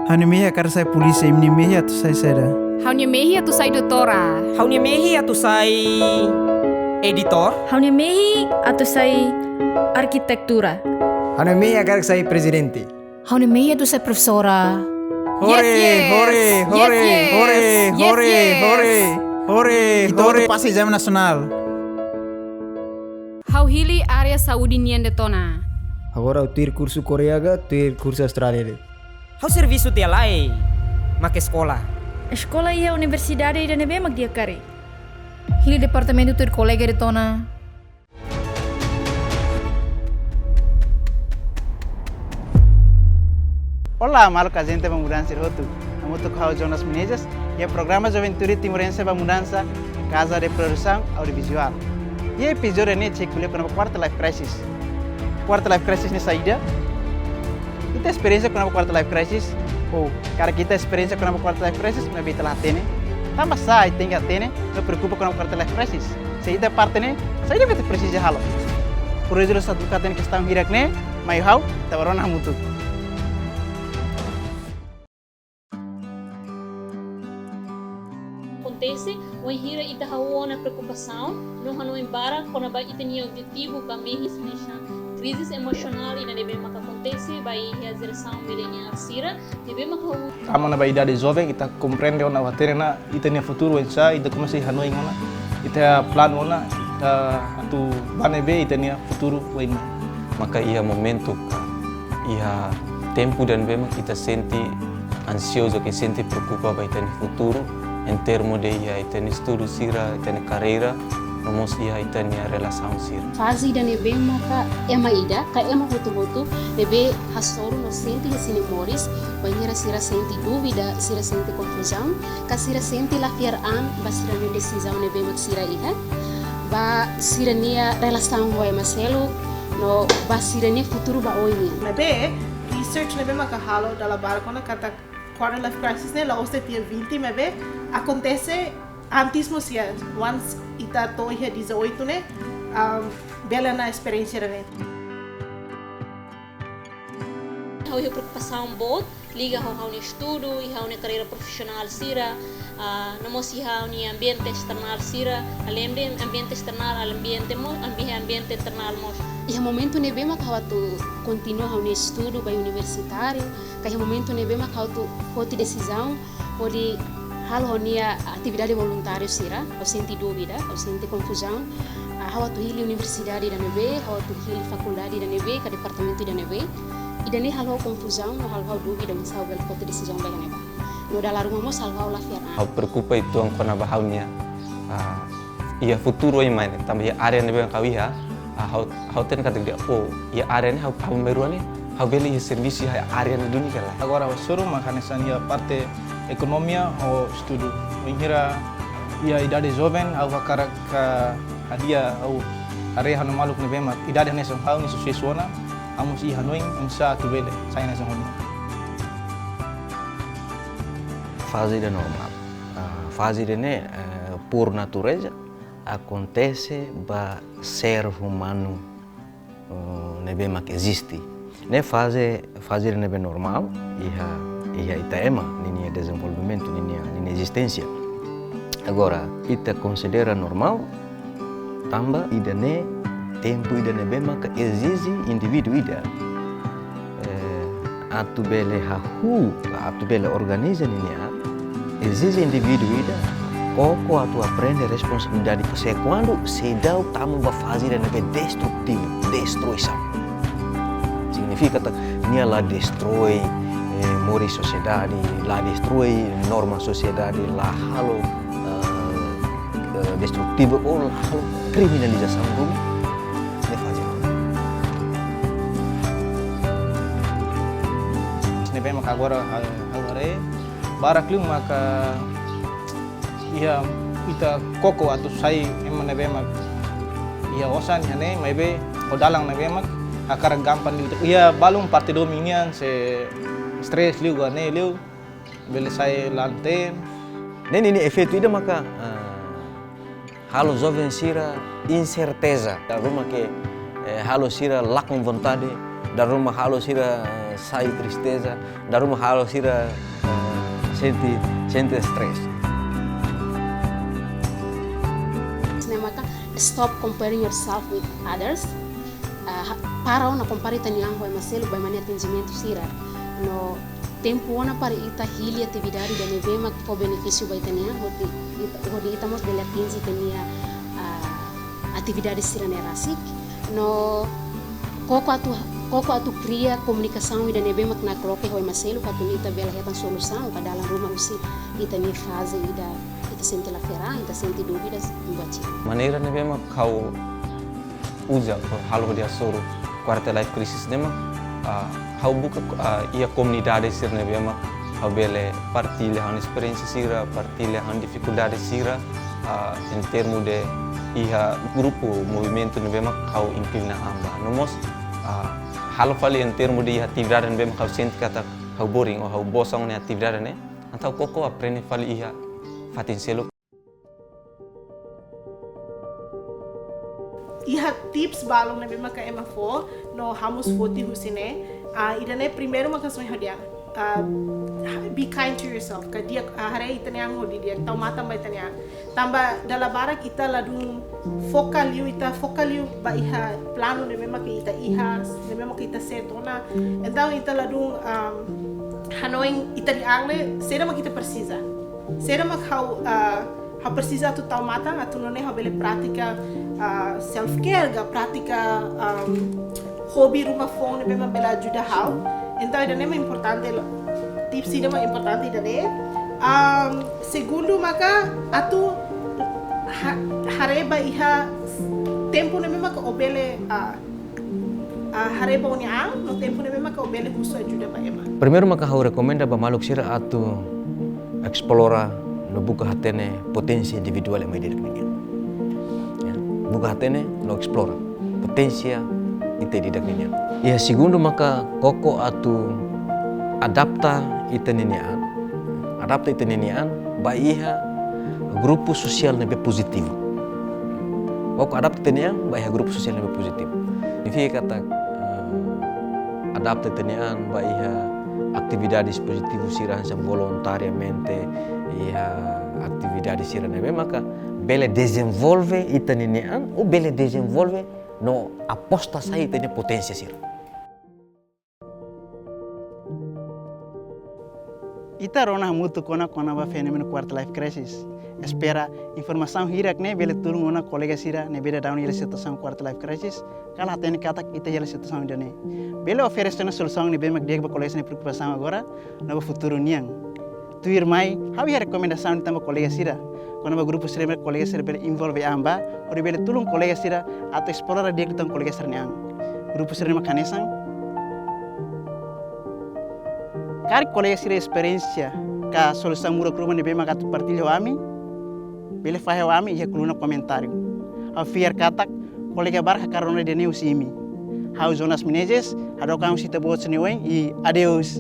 Hani mehi akar sai polisi imni mehi atu sai seda. Haunya mehi atu sai doutora. Haunia mehi atu sai editor. Haunia mehi atu sai arquitectura. Haunia mehi agak sai presidente. Haunya mehi atu sai profesora. Hore. Pasti exame nasional. Hau hili area Saudi nian de tona. Agora eu ter curso Coreia, ter curso Austrália. Hau serviço dia lai. Make sekolah. Escola e a universidade da nebe mag dia kari. Hili departamento tu colega de tona. Olá, maluca gente para mudança de roto. Amo tocar Jonas Menezes e o programa Juventude Timorense para mudança, casa de produção audiovisual. E o episódio é que eu com a quarta life crisis. Quarta life crisis nessa saída. Kita experiência com a quarta life crisis. Ou cara kita experiência com a quarta life crisis, mas bita lá tem. Também sai tem que ter, não preocupa com a quarta life crisis. Saída parte né, saída bita precisa halo. Por isso satu kata que estão hirak né, mas how tabarona mutu. Acontece, o hira ita hawana preocupação, não hano embara quando vai ita objetivo kami hisnesha crise emocional ina debe maka acontece vai a geração milenial sira debe maka amo na idade jovem ita compreende ona waterena ita nia futuro ensa ita comece hanoi ngona ita plan ona atu banebe ita nia futuro wain maka ia momento ia tempo dan bema kita senti ansioso que senti preocupa vai ter futuro em termos de ia ter estudo sira ter carreira nomos ia ter relação sira fase dan ebe maka ema ida ka ema foto ebe hasoro no senti sini moris banheira sira senti dúvida sira senti confusão ka sira senti lafiaraan basira ne decisão ebe mak sira iha ba sira nia relação wa maselo no ba sira ne futuro ba oini Maybe research nebe makahalo dalam barcona kata quarter life crisis ne la oste tia 20 maybe acontece antes mo siya once ita to ia 18 ne bela na experiência da vez. Hau ia preocupação bot liga hau ni estudo e hau ni carreira profissional sira nomos hau ni ambiente external sira além de ambiente external al ambiente mo ambiente internal mo e momento nebe makawatu continua hau ni estudo by universitário kai momento nebe makawatu hoti decisão hodi halo nia atividade voluntária sira au senti dúvida au senti confusão hawatu hili universidade da nebe hawatu hili faculdade da nebe ka departamento da nebe e dali halo confusão no halo dúvida misal bel hoti decisão ba neba no dalam rumah mo salva la fiar au preocupa itu ang kona bahaunya ia futuro ai mai tambah ia area nebe kawiha hau ten kata dia ia area ni hau meruan ni hau beli serviço ia area na dunia kala agora o soro makanesan ia parte economia ou estudo mengira ia idade jovem au vakara ka adia au area hanu maluk ne bema idade hanesan hau ni susuona amos i hanoi insa tu bele sai nessa hono fase de normal fase de ne por natureza acontece ba ser humano ne bema que existe ne fase de nebe normal ia itaema nini desenvolvimento nini existência agora ita considera normal tamba ida ne tempo ida ne bema que exige indivíduo ida atu bele atu bele organiza nini exige indivíduo ida pouco atu aprende responsabilidade você quando se dá o tamu ba fase de nebe destruição significa que nia lá destrói mori sociedade, lá destrói norma sociedade, lá halo destrutivo ou lá halo criminalização do ne faz ne bem maka agora baraklu maka ia ita koko atau sai emang ne bem ia osan hane maybe odalang ne bem akar gampang gitu ia balung parte dominian se stress liu gane liu bele sai lanten nem efeito ida maka halo jovem sira incerteza da rumah que halo sira lack vontade da rumah halo sira sai tristeza, darum halo sira sente stres. Maka stop comparing yourself with others. Para ona compare tani ang hoy maselo by mani atendimento sira. No tempo ona para ita hili atividade da nevema ko benefício by tani ang hodi ita mos dele atingi tania atividade sira nerasik. No koko atu cria comunicação da nevema na coloque hoy maselo katun ita bela hetan solução kada dalam rumah usi ita ni fase ida ita sente la fera, ita sente dúvidas membaca. Maneira nevema kau usa halo dia soro quarta life crisis nema hau buka ia comunidade sir nevema hau bele partilha han experiência sira partilha han dificuldade sira em termo de ia grupo movimento nevema kau inclina amba nomos halo fali em termo de atividade nevema kau sente kata hau boring ou hau bosong ne atividade ne antau koko aprende fali ia fatin selo. Iha tips balong na bema ka ema fo no hamus foti husine idane primeiro maka sonho dia be kind to yourself ka dia hare itanyang hodi dia tau mata ba itanyang tamba dala barak ita ladung focaliu ba iha plano ne bema ka ita iha ne bema ka ita setona então ita ladung hanoing ita di angle sera mak ita precisa sera mak how precisa tu tau mata atu none how bele pratica self care ga pratica hobby rumah phone bema bela ajuda how então ida nema importante tips ida ma importante ida ne segundo maka atu hareba iha tempo ne bema ka obele hareba unia no tempo ne bema ka obele kuso ajuda ba ema Primeiro maka hau recomenda ba maluk sira atu explora no buka hatene potensi individual yang ada di dunia. Ya, buka hatene no explora potensia ite di dunia. Ya segundo maka koko atu adapta ite ninian ba iha grupo sosial nebe positivo. Koko adapta ninian ba iha grupo sosial nebe positivo. Ini kata adapta ninian ba iha atividades positivas sirah voluntariamente e atividades sirah nebe maka bele desenvolve itaninean ou bele desenvolve no aposta sai itane potência sirah. Ita rona mutu kona ba fenomeno quarta life crisis. Espera informação hirak ne bele turun ona colega sira ne bele down ile situação quarta life crisis kala atene kata ita ile situação dane bele oferece uma solução ne bemak dia ba colega ne preocupação agora no futuro niang tu irmai how ia recomendação tamba colega sira quando ba grupo sira colega sira bele involve amba ori bele tulung colega sira atau explorar dia tang colega sira niang grupo sira makanesang kar colega sira experiência ka solução muro kruma ne bemak atu partilho ami bele fahe wami ia kuluna comentário. Ao fiar katak, colega barca carona de neus imi. Hau zonas minejes, hadokang sita buat seniwen e adeus.